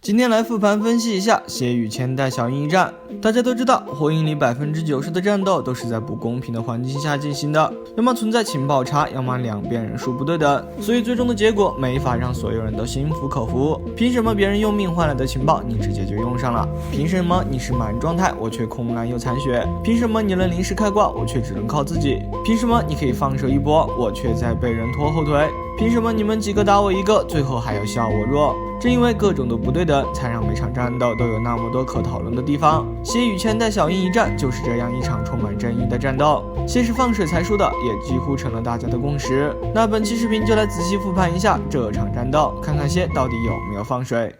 今天来复盘分析一下血与千代小樱一战。大家都知道，火影里90%的战斗都是在不公平的环境下进行的，要么存在情报差，要么两边人数不对等，所以最终的结果没法让所有人都心服口服。凭什么别人用命换来的情报你直接就用上了？凭什么你是满状态，我却空蓝又残血？凭什么你能临时开挂，我却只能靠自己？凭什么你可以放手一搏，我却在被人拖后腿？凭什么你们几个打我一个，最后还要笑我弱？正因为各种的不对等，才让每场战斗都有那么多可讨论的地方。血与千代小樱一战就是这样一场充满争议的战斗。血是放水才输的，也几乎成了大家的共识。那本期视频就来仔细复盘一下这场战斗，看看血到底有没有放水。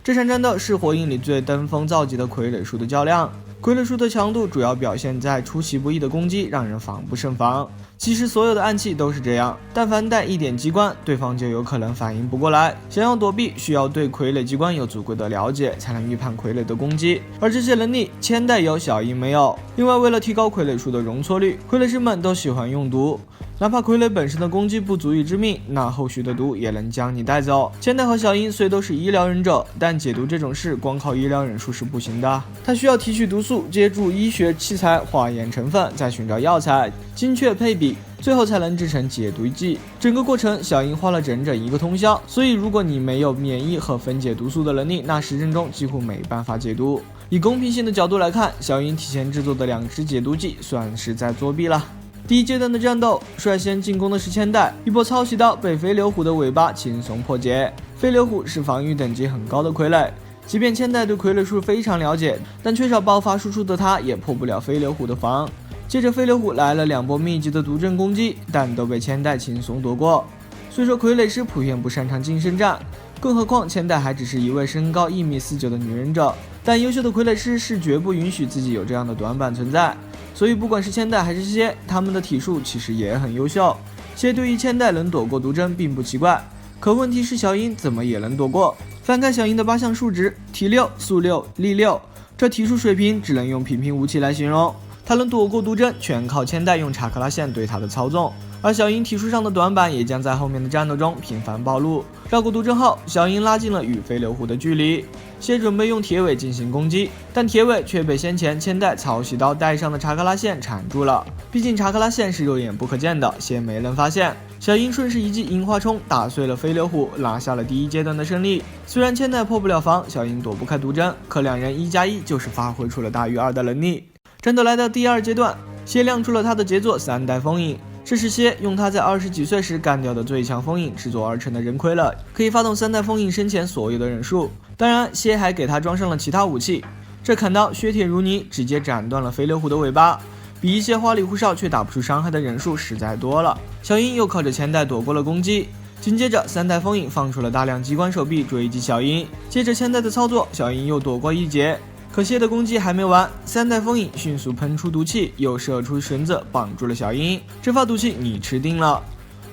这场战斗是火影里最登峰造极的傀儡术的较量。傀儡术的强度主要表现在出其不意的攻击，让人防不胜防。其实所有的暗器都是这样，但凡带一点机关，对方就有可能反应不过来。想要躲避，需要对傀儡机关有足够的了解，才能预判傀儡的攻击。而这些能力，千代有，小樱没有。另外，为了提高傀儡术的容错率，傀儡师们都喜欢用毒。哪怕傀儡本身的攻击不足以致命，那后续的毒也能将你带走。千代和小樱虽都是医疗忍者，但解毒这种事光靠医疗忍术是不行的，他需要提取毒素，接触医学器材，化验成分，再寻找药材，精确配比，最后才能制成解毒剂。整个过程小樱花了整整1个通宵，所以如果你没有免疫和分解毒素的能力，那时阵中几乎没办法解毒。以公平性的角度来看，小樱提前制作的2支解毒剂算是在作弊了。第一阶段的战斗，率先进攻的是千代，一波抄袭刀被飞流虎的尾巴轻松破解。飞流虎是防御等级很高的傀儡，即便千代对傀儡术非常了解，但缺少爆发输出的他也破不了飞流虎的防。接着飞流虎来了2波密集的毒阵攻击，但都被千代轻松躲过。虽说傀儡师普遍不擅长近身战，更何况千代还只是一位身高1.49米的女忍者，但优秀的傀儡师是绝不允许自己有这样的短板存在。所以不管是千代还是蝎，他们的体术其实也很优秀。蝎对于千代能躲过毒针并不奇怪，可问题是小樱怎么也能躲过？翻开小樱的8项数值，体6、速6、力6，这体术水平只能用平平无奇来形容。他能躲过毒针，全靠千代用查克拉线对他的操纵。而小樱体术上的短板也将在后面的战斗中频繁暴露。绕过毒针后，小樱拉近了与飞流虎的距离。蝎准备用铁尾进行攻击，但铁尾却被先前千代抄袭刀带上的查克拉线缠住了。毕竟查克拉线是肉眼不可见的，蝎没能发现。小樱顺势一记樱花冲打碎了飞流虎，拿下了第1阶段的胜利。虽然千代破不了防，小樱躲不开毒针，可两人1+1就是发挥出了大于2的能力。战斗来到第2阶段，蝎亮出了他的杰作3代封印。这是蝎用他在20几岁时干掉的最强封印制作而成的人傀儡，可以发动3代封印生前所有的忍术。当然，蝎还给他装上了其他武器，这砍刀削铁如泥，直接斩断了飞流虎的尾巴。比一些花里胡哨却打不出伤害的忍术实在多了。小樱又靠着千代躲过了攻击，紧接着3代封印放出了大量机关手臂追击小樱，接着千代的操作，小樱又躲过一劫。可蝎的攻击还没完，3代封印迅速喷出毒气，又射出绳子绑住了小樱。这发毒气你吃定了。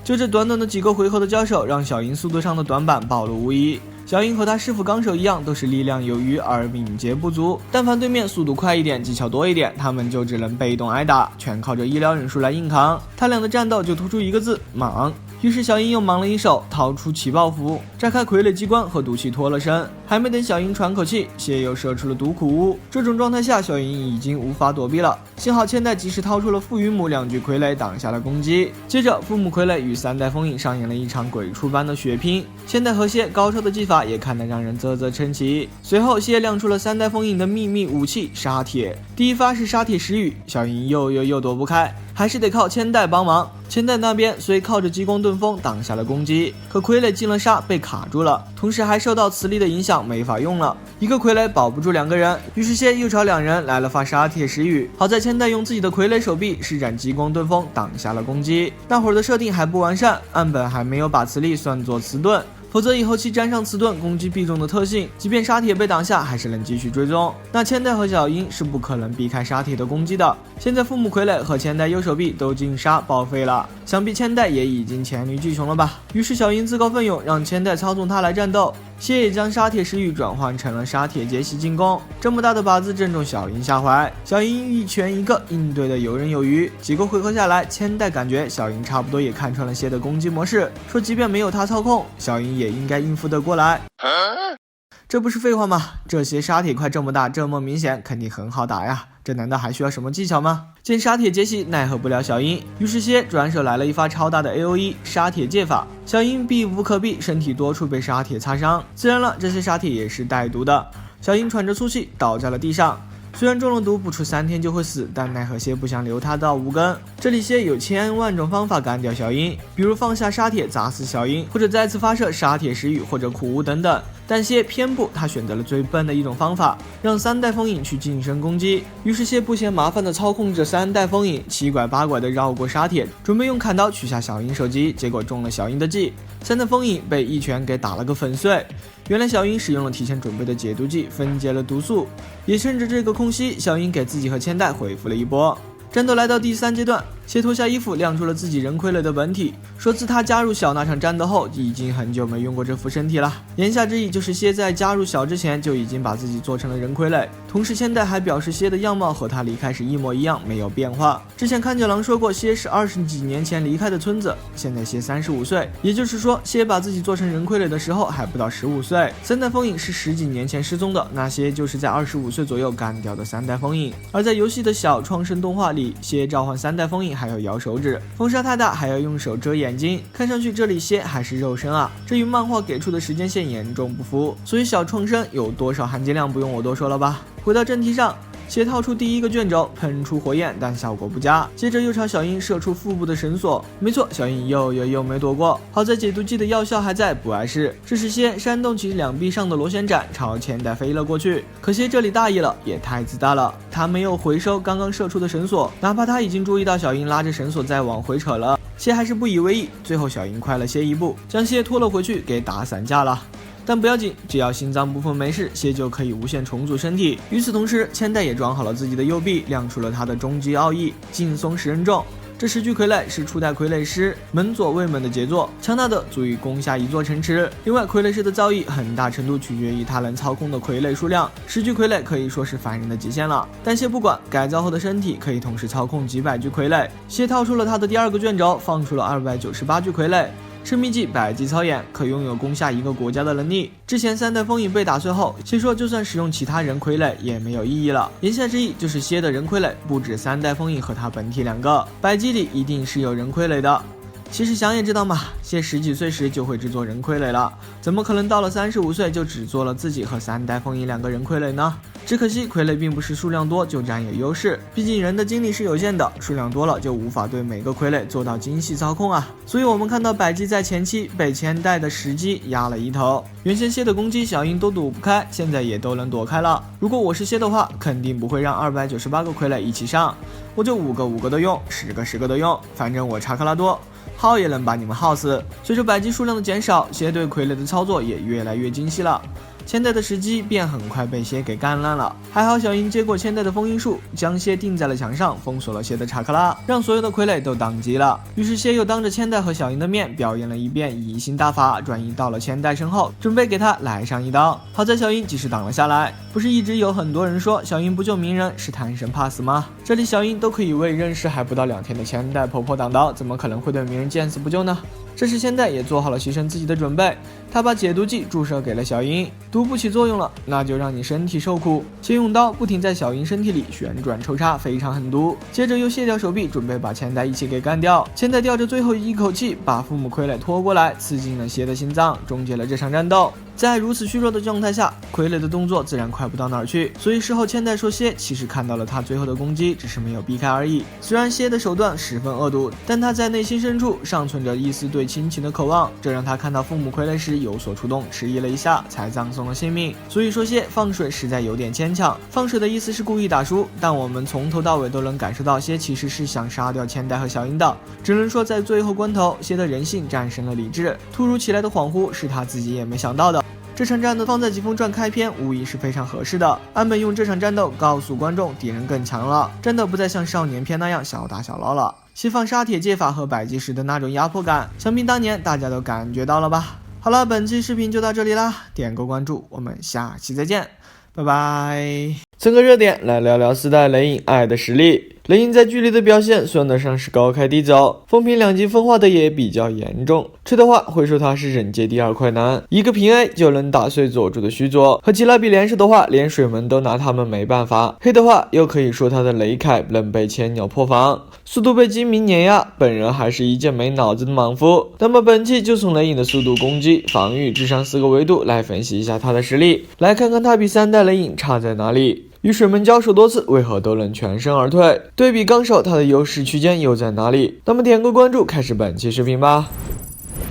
就这短短的几个回合的交手，让小樱速度上的短板暴露无遗。小樱和他师傅纲手一样，都是力量有余而敏捷不足。但凡对面速度快一点，技巧多一点，他们就只能被动挨打，全靠着医疗忍术来硬扛。他俩的战斗就突出一个字：莽。于是小樱又忙了一手，掏出起爆符，炸开傀儡机关和毒气脱了身。还没等小樱喘口气，蝎又射出了毒苦乌。这种状态下，小樱已经无法躲避了。幸好千代及时掏出了父与母2具傀儡挡下了攻击。接着父母傀儡与3代封印上演了一场鬼畜般的血拼。千代和蝎高超的技法也看得让人啧啧称奇。随后蝎亮出了3代封印的秘密武器沙铁，第一发是沙铁石雨，小樱又躲不开，还是得靠千代帮忙。千代那边虽靠着激光盾风挡下了攻击，可傀儡进了沙被卡住了，同时还受到磁力的影响没法用了。一个傀儡保不住2个人，于是蝎又朝2人来了发沙铁石雨。好在千代用自己的傀儡手臂施展激光盾风挡下了攻击。那会儿的设定还不完善，岸本还没有把磁力算作磁盾，否则以后其沾上磁盾攻击必中的特性，即便沙铁被挡下还是能继续追踪。那千代和小樱是不可能避开沙铁的攻击的。现在父母傀儡和千代右手臂都进沙报废了，想必千代也已经黔驴技穷了吧。于是小樱自告奋勇让千代操纵他来战斗。谢也将沙铁石雨转换成了沙铁劫袭进攻，这么大的靶子正中小樱下怀，小樱一拳一个应对的游刃有余。几个回合下来，千代感觉小樱差不多也看穿了谢的攻击模式，说即便没有他操控，小樱也应该应付得过来。这不是废话吗？这些沙铁块这么大，这么明显，肯定很好打呀，这难道还需要什么技巧吗？见沙铁劫袭奈何不了小樱，于是谢转手来了一发超大的 AOE 沙铁戒法，小樱避无可避，身体多处被沙铁擦伤。自然了，这些沙铁也是带毒的。小樱喘着粗气倒在了地上，虽然中了毒不出3天就会死，但奈何谢不想留他到无根。这里谢有千万种方法干掉小樱，比如放下沙铁砸死小樱，或者再次发射沙铁石雨或者苦无等等。但谢偏不，他选择了最笨的一种方法，让3代风影去近身攻击。于是谢不嫌麻烦的操控着3代风影，七拐八拐的绕过沙铁，准备用砍刀取下小樱手机，结果中了小樱的计，3代风影被一拳给打了个粉碎。原来小樱使用了提前准备的解毒剂，分解了毒素，也趁着这个空隙，小樱给自己和千代恢复了一波。战斗来到第3阶段，谢脱下衣服亮出了自己人傀儡的本体，说自他加入小那场战斗后，已经很久没用过这副身体了。言下之意就是谢在加入小之前就已经把自己做成了人傀儡。同时千代还表示谢的样貌和他离开时一模一样，没有变化。之前看九郎说过谢是20几年前离开的村子，现在谢35岁，也就是说谢把自己做成人傀儡的时候还不到15岁。3代风影是10几年前失踪的，那些就是在25岁左右干掉的3代风影。而在游戏的小创生动画里，谢召唤3代风影还要摇手指，风沙太大还要用手遮眼睛，看上去这里谢还是肉身啊，这与漫画给出的时间线严重不符，所以小创生有多少含金量不用我多说了吧。回到正题上，谢掏出第一个卷轴，喷出火焰，但效果不佳。接着又朝小樱射出腹部的绳索，没错，小樱又没躲过。好在解毒剂的药效还在，不碍事。这时谢扇动起两臂上的螺旋桨，朝千代飞了过去。可惜这里大意了，也太自大了，他没有回收刚刚射出的绳索，哪怕他已经注意到小樱拉着绳索再往回扯了，谢还是不以为意。最后小樱快了谢一步，将谢拖了回去，给打散架了。但不要紧，只要心脏部分没事，谢就可以无限重组身体。与此同时，千代也装好了自己的右臂，亮出了他的终极奥义劲松10人众。这10具傀儡是初代傀儡师门左卫门的杰作，强大的足以攻下一座城池。另外，傀儡师的造诣很大程度取决于他能操控的傀儡数量，10具傀儡可以说是凡人的极限了。但谢不管，改造后的身体可以同时操控几百具傀儡。谢掏出了他的第2个卷轴，放出了298具傀儡。是秘技百击操演，可拥有攻下一个国家的能力。之前3代风影被打碎后，谢说就算使用其他人傀儡也没有意义了。言下之意就是谢的人傀儡不止3代风影和他本体2个，百击里一定是有人傀儡的。其实想也知道嘛，谢10几岁时就会制作人傀儡了，怎么可能到了35岁就只做了自己和3代风影2个人傀儡呢？只可惜傀儡并不是数量多就占有优势，毕竟人的精力是有限的，数量多了就无法对每个傀儡做到精细操控啊。所以我们看到百击在前期被千代的10击压了一头，原先谢的攻击小樱都躲不开，现在也都能躲开了。如果我是谢的话，肯定不会让298个傀儡一起上，我就5个5个的用，10个10个的用，反正我查克拉多耗也能把你们耗死。随着百击数量的减少，谢对傀儡的操作也越来越精细了。千代的10击便很快被谢给干烂了，还好小樱接过千代的封印术，将谢钉在了墙上，封锁了谢的查克拉，让所有的傀儡都宕机了。于是谢又当着千代和小樱的面表演了一遍移形大法，转移到了千代身后，准备给他来上一刀。好在小樱及时挡了下来。不是一直有很多人说小樱不救鸣人是贪生怕死吗？这里小樱都可以为认识还不到2天的千代婆婆挡刀，怎么可能会对鸣人见死不救呢？这时千代也做好了牺牲自己的准备，他把解毒剂注射给了小樱，毒不起作用了，那就让你身体受苦。先用刀不停在小樱身体里旋转抽插，非常狠毒。接着又卸掉手臂，准备把千代一起给干掉。千代吊着最后一口气，把父母傀儡拖过来，刺进了谢的心脏，终结了这场战斗。在如此虚弱的状态下，傀儡的动作自然快不到哪儿去，所以事后千代说谢其实看到了他最后的攻击，只是没有避开而已。虽然谢的手段十分恶毒，但他在内心深处尚存着一丝对亲情的渴望，这让他看到父母傀儡时有所触动，迟疑了一下，才葬送了性命。所以说谢放水实在有点牵强，放水的意思是故意打输，但我们从头到尾都能感受到谢其实是想杀掉千代和小樱的，只能说在最后关头，谢的人性战胜了理智，突如其来的恍惚是他自己也没想到的。这场战斗放在疾风传开篇无疑是非常合适的，岸本用这场战斗告诉观众敌人更强了，真的不再像少年篇那样小打小闹了。释放沙铁戒法和百击时的那种压迫感，想必当年大家都感觉到了吧。好了，本期视频就到这里啦，点个关注，我们下期再见，拜拜。蹭个热点，来聊聊4代雷影爱的实力。雷影在剧里的表现算得上是高开低走，风评2极分化的也比较严重。吹的话会说他是人界第2快男，一个平 A 就能打碎佐助的须佐，和基拉比联手的话，连水门都拿他们没办法。黑的话又可以说他的雷凯能被千鸟破防，速度被精明碾压，本人还是一件没脑子的莽夫。那么本期就从雷影的速度、攻击、防御、智商4个维度来分析一下他的实力，来看看他比3代雷影差在哪里。与水门交手多次，为何都能全身而退？对比纲手，他的优势区间又在哪里？那么点个关注，开始本期视频吧。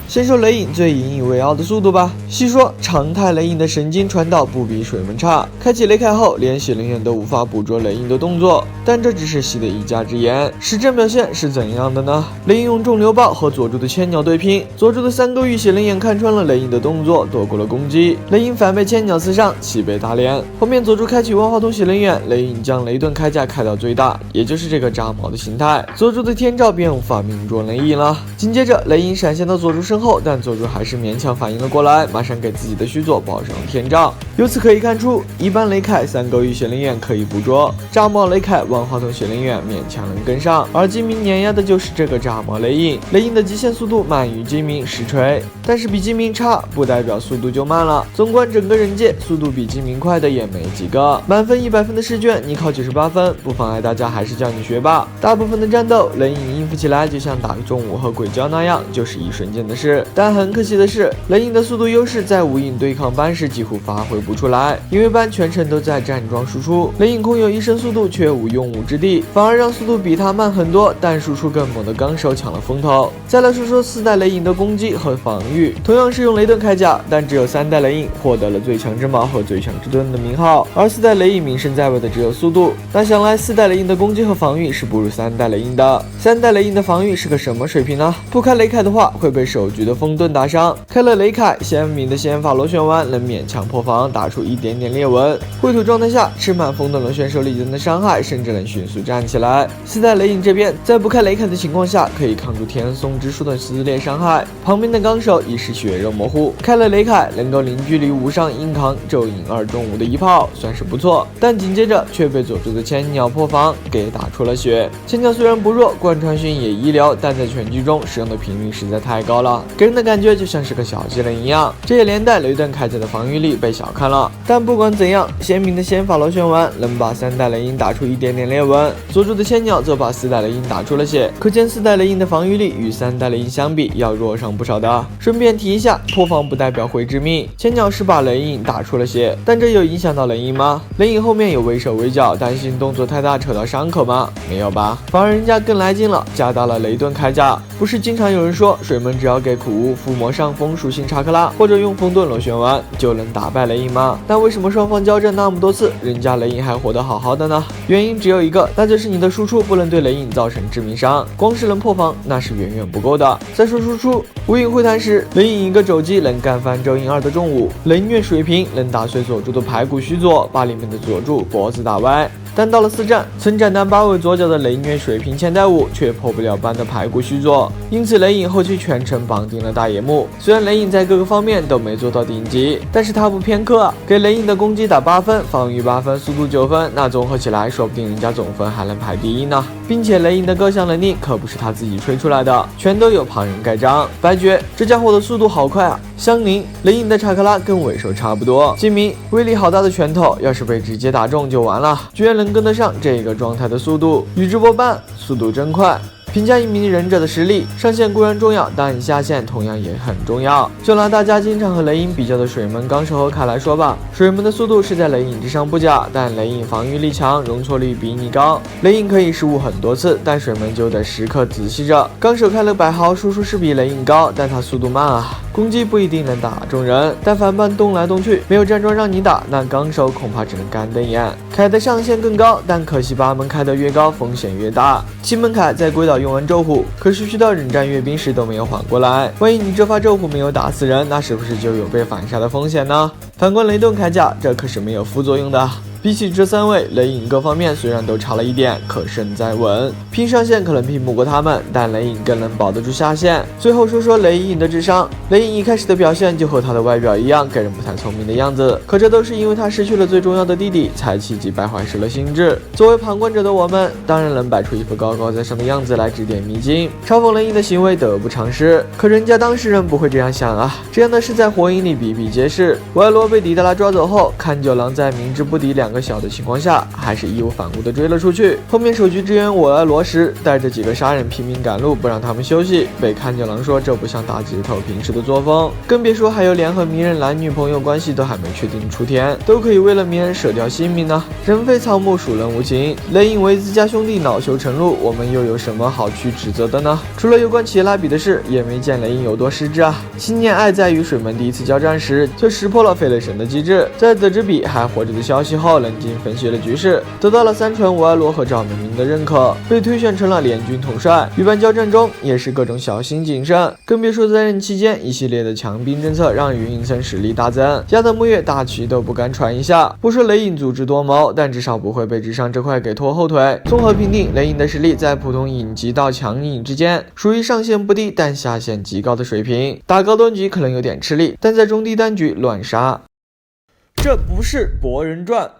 先说雷影最引以为傲的速度吧。细说常态雷影的神经传导不比水门差，开启雷凯后，连血灵眼都无法捕捉雷影的动作，但这只是系的一家之言，实战表现是怎样的呢？雷影用重流爆和佐助的千鸟对拼，佐助的3个玉血灵眼看穿了雷影的动作，躲过了攻击，雷影反被千鸟刺伤，气被打脸。后面佐助开启万花筒血灵眼，雷影将雷遁铠甲开到最大，也就是这个炸毛的形态，佐助的天照便无法命中雷影了。紧接着雷影闪现到佐助身后，但佐助还是勉强反应了过来，马上给自己的须佐报上天照。由此可以看出，一般雷凯3个玉血灵眼可以捕捉，炸毛雷凯万花筒血灵眼勉强能跟上，而精明碾压的就是这个炸毛雷影。雷影的极限速度慢于精明实锤，但是比精明差不代表速度就慢了。纵观整个人界，速度比精明快的也没几个。满分100分的试卷，你考98分，不妨碍大家还是叫你学霸。大部分的战斗，雷影应付起来就像打中午和鬼鲛那样，就是一瞬间的事。但很可惜的是，雷影的速度优势在无影对抗班时几乎发挥不出来，因为班全程都在站桩输出，雷影空有一身速度却无用武之地，反而让速度比他慢很多但输出更猛的纲手抢了风头。再来说说4代雷影的攻击和防御，同样是用雷遁铠甲，但只有3代雷影获得了最强之矛和最强之盾的名号，而4代雷影名声在外的只有速度。那想来4代雷影的攻击和防御是不如3代雷影的。3代雷影的防御是个什么水平呢？不开雷凯的话会被手局的风盾打伤，开了雷凯，鲜明的仙法螺旋丸能勉强破防，打出一点点裂纹。绘图状态下，吃满风盾螺旋手里人的伤害，甚至能迅速站起来。4代雷影这边，在不开雷凯的情况下，可以抗住天松之术的撕裂伤害，旁边的纲手已是血肉模糊。开了雷凯，能够零距离无伤硬扛咒影2中5的一炮，算是不错。但紧接着却被佐助的千鸟破防给打出了血。千鸟虽然不弱，贯穿性也一流，但在全剧中使用的频率实在太高了，给人的感觉就像是个小技能一样。这也连带雷遁铠甲的防御力被小看了。但不管怎样，鲜明的仙法螺旋丸能把3代雷影打出一点点裂纹，佐助的千鸟则把4代雷影打出了血，可见4代雷影的防御力与3代雷影相比要弱上不少的。顺便提一下，破防不代表会致命，千鸟是把雷影打出了血，但这有影响到雷影吗？雷影后面有微手微脚，担心动作太大扯到伤口吗？没有吧，反而人家更来劲了，加大了雷遁铠甲。不是经常有人说水门只要给苦无附魔上风属性查克拉，或者用风盾螺旋丸就能打败雷影吗？但为什么双方交战那么多次，人家雷影还活得好好的呢？原因只有一个，那就是你的输出不能对雷影造成致命伤，光是能破防那是远远不够的。再说输出，无影会谈时，雷影一个肘击能干翻咒影2的重武，雷虐水平能打碎佐助的排骨须佐，把里面的佐助脖子打歪。但到了4战，村斩男8尾左脚的雷虐水平千代武却破不了班的排骨须佐，因此雷影后期全程绑定了大野木。虽然雷影在各个方面都没做到顶级，但是他不偏科，给雷影的攻击打8分，防御8分，速度9分，那综合起来说不定人家总分还能排第1呢。并且雷影的各项能力可不是他自己吹出来的，全都有旁人盖章。白绝这家伙的速度好快啊！香菱雷影的查克拉跟尾兽差不多。精明威力好大的拳头，要是被直接打中就完了，居然能跟得上这个状态的速度。宇智波斑速度真快。评价一名忍者的实力，上限固然重要，但下限同样也很重要。就拿大家经常和雷影比较的水门纲手和凯来说吧，水门的速度是在雷影之上不假，但雷影防御力强，容错率比你高。雷影可以失误很多次，但水门就得时刻仔细着。纲手开了100毫，输出是比雷影高，但他速度慢啊，攻击不一定能打中人。但反半动来动去，没有站桩让你打，那纲手恐怕只能干瞪眼。凯的上限更高，但可惜8门开得越高，风险越大。7门凯在龟岛用完咒虎，可是去到忍战阅兵时都没有缓过来。万一你这发咒虎没有打死人，那是不是就有被反杀的风险呢？反观雷遁铠甲，这可是没有副作用的。比起这3位，雷影各方面虽然都差了一点，可胜在稳。拼上限可能拼不过他们，但雷影更能保得住下限。最后说说雷影的智商，雷影一开始的表现就和他的外表一样，给人不太聪明的样子。可这都是因为他失去了最重要的弟弟，才气急败坏失了心智。作为旁观者的我们，当然能摆出一副高高在上的样子来指点迷津，嘲讽雷影的行为得不偿失。可人家当事人不会这样想啊，这样的事在火影里比比皆是。维罗被迪达拉抓走后，看九郎在明知不敌2个小的情况下，还是义无反顾地追了出去。后面守局支援我爱罗时，带着几个杀人拼命赶路，不让他们休息，被看九郎说这不像大吉头平时的作风。更别说还有连和鸣人男女朋友关系都还没确定出天，都可以为了鸣人舍掉性命呢。人非草木，孰人无情？雷影为自家兄弟恼羞成怒，我们又有什么好去指责的呢？除了有关奇拉比的事，也没见雷影有多失职啊。信念爱在与水门第一次交战时，就识破了飞雷神的机制，在得知比还活着的消息后，冷静分析了局势，得到了三船无爱罗和赵明明的认可，被推选成了联军统帅。与班交战中也是各种小心谨慎，更别说在任期间一系列的强兵政策让云影层实力大增，加藤木叶大旗都不敢喘一下。不说雷影足智多谋，但至少不会被智商这块给拖后腿。综合评定，雷影的实力在普通影级到强影之间，属于上限不低但下限极高的水平。打高端局可能有点吃力，但在中低单局乱杀。这不是博人传。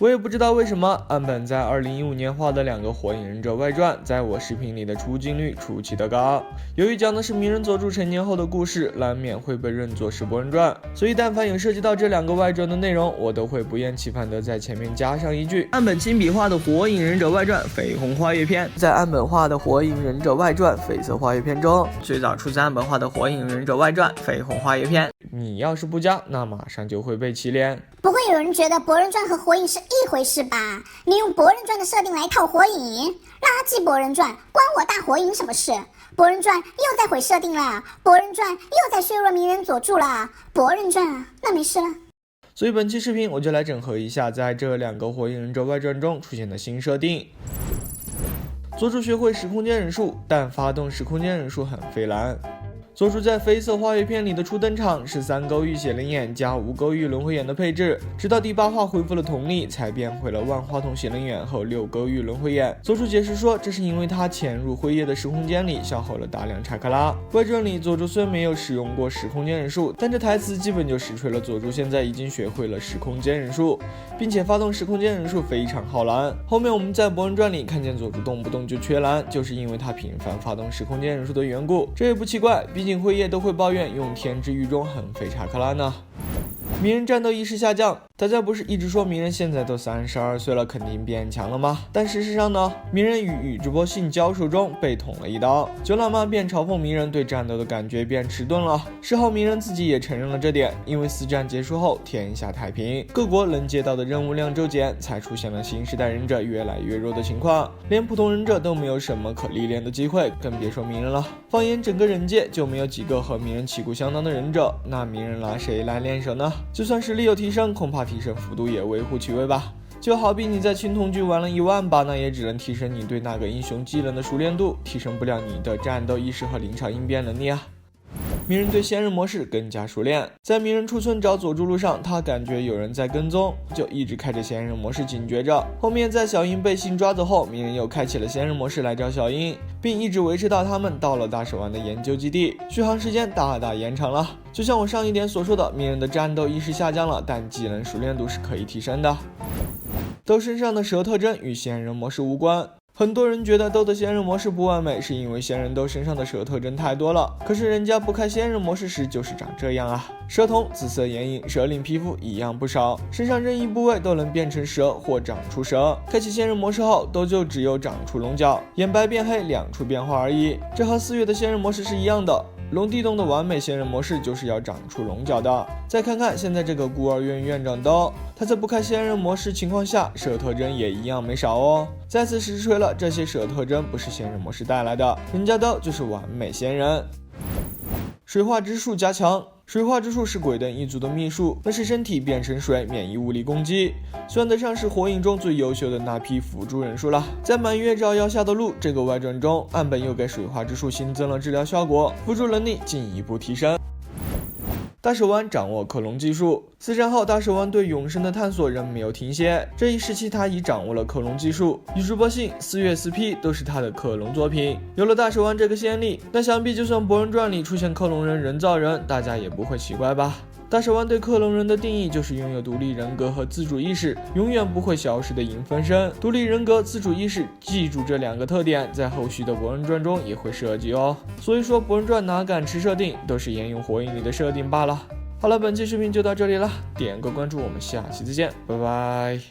我也不知道为什么岸本在2015年画的2个火影忍者外传，在我视频里的出镜率出奇的高。由于讲的是鸣人佐助成年后的故事，难免会被认作是博人传，所以但凡有涉及到这2个外传的内容，我都会不厌其烦的在前面加上一句：岸本亲笔画的火影忍者外传绯红花月篇。在岸本画的火影忍者外传绯色花月篇中，最早出自岸本画的火影忍者外传绯红花月篇。你要是不加，那马上就会被起脸。不会有人觉得博人传和火影是一回事吧？你用博人传的设定来套火影，垃圾博人传，关我大火影什么事？博人传又在毁设定了，博人传又在削弱鸣人佐助了，博人传啊，那没事了。所以本期视频我就来整合一下在这2个火影忍者外传中出现的新设定。佐助学会时空间忍术，但发动时空间忍术很费蓝。佐助在绯色花月篇里的初登场是3勾玉血灵眼加5勾玉轮回眼的配置，直到第8话恢复了瞳力，才变回了万花筒血灵眼和6勾玉轮回眼。佐助解释说，这是因为他潜入辉夜的时空间里消耗了大量查克拉。外传里佐助虽没有使用过时空间忍术，但这台词基本就实锤了佐助现在已经学会了时空间忍术，并且发动时空间忍术非常耗蓝。后面我们在博人传里看见佐助动不动就缺蓝，就是因为他频繁发动时空间忍术的缘故，这也不奇怪，毕竟辉夜都会抱怨用天之狱中很费查克拉呢。鸣人战斗意识下降，大家不是一直说鸣人现在都32岁了，肯定变强了吗？但事实上呢，鸣人与宇智波信交手中被捅了一刀，九老妈便嘲讽鸣人对战斗的感觉变迟钝了。事后鸣人自己也承认了这点，因为4战结束后天下太平，各国能接到的任务量骤减，才出现了新时代忍者越来越弱的情况，连普通忍者都没有什么可历练的机会，更别说鸣人了。放眼整个忍界就没有几个和鸣人旗鼓相当的忍者，那鸣人拿谁来练手呢？就算实力有提升，恐怕提升幅度也微乎其微吧。就好比你在青铜局玩了1万把，那也只能提升你对那个英雄技能的熟练度，提升不了你的战斗意识和临场应变能力啊。鸣人对仙人模式更加熟练，在鸣人出村找佐助路上，他感觉有人在跟踪，就一直开着仙人模式警觉着。后面在小樱被信抓走后，鸣人又开启了仙人模式来找小樱，并一直维持到他们到了大蛇丸的研究基地，续航时间大大延长了。就像我上一点所说的，鸣人的战斗意识下降了，但技能熟练度是可以提升的。豆身上的蛇特征与仙人模式无关。很多人觉得豆的仙人模式不完美，是因为仙人豆身上的蛇特征太多了。可是人家不开仙人模式时就是长这样啊，蛇瞳、紫色眼影、蛇鳞皮肤一样不少，身上任意部位都能变成蛇或长出蛇。开启仙人模式后，豆就只有长出龙角，眼白变黑2处变化而已。这和4月的仙人模式是一样的。龙地洞的完美仙人模式就是要长出龙角的。再看看现在这个孤儿院院长豆，他在不开仙人模式情况下，蛇特征也一样没少哦。再次实锤了这些蛇特征不是仙人模式带来的，人家豆就是完美仙人。水化之术加强。水化之术是鬼灯一族的秘术，那是身体变成水，免疫物理攻击，算得上是火影中最优秀的那批辅助忍术了。在满月照耀下的路这个外传中，岸本又给水化之术新增了治疗效果，辅助能力进一步提升。大蛇丸掌握克隆技术。4战后，大蛇丸对永生的探索仍没有停歇。这一时期，他已掌握了克隆技术，宇智波信、四月 SP 都是他的克隆作品。有了大蛇丸这个先例，那想必就算《博人传》里出现克隆人人造人，大家也不会奇怪吧？大蛇丸对克隆人的定义就是拥有独立人格和自主意识，永远不会消失的影分身。独立人格、自主意识，记住这2个特点，在后续的《博人传》中也会涉及哦。所以说，《博人传》哪敢吃设定，都是沿用火影里的设定罢了。好了，本期视频就到这里了，点个关注，我们下期再见，拜拜。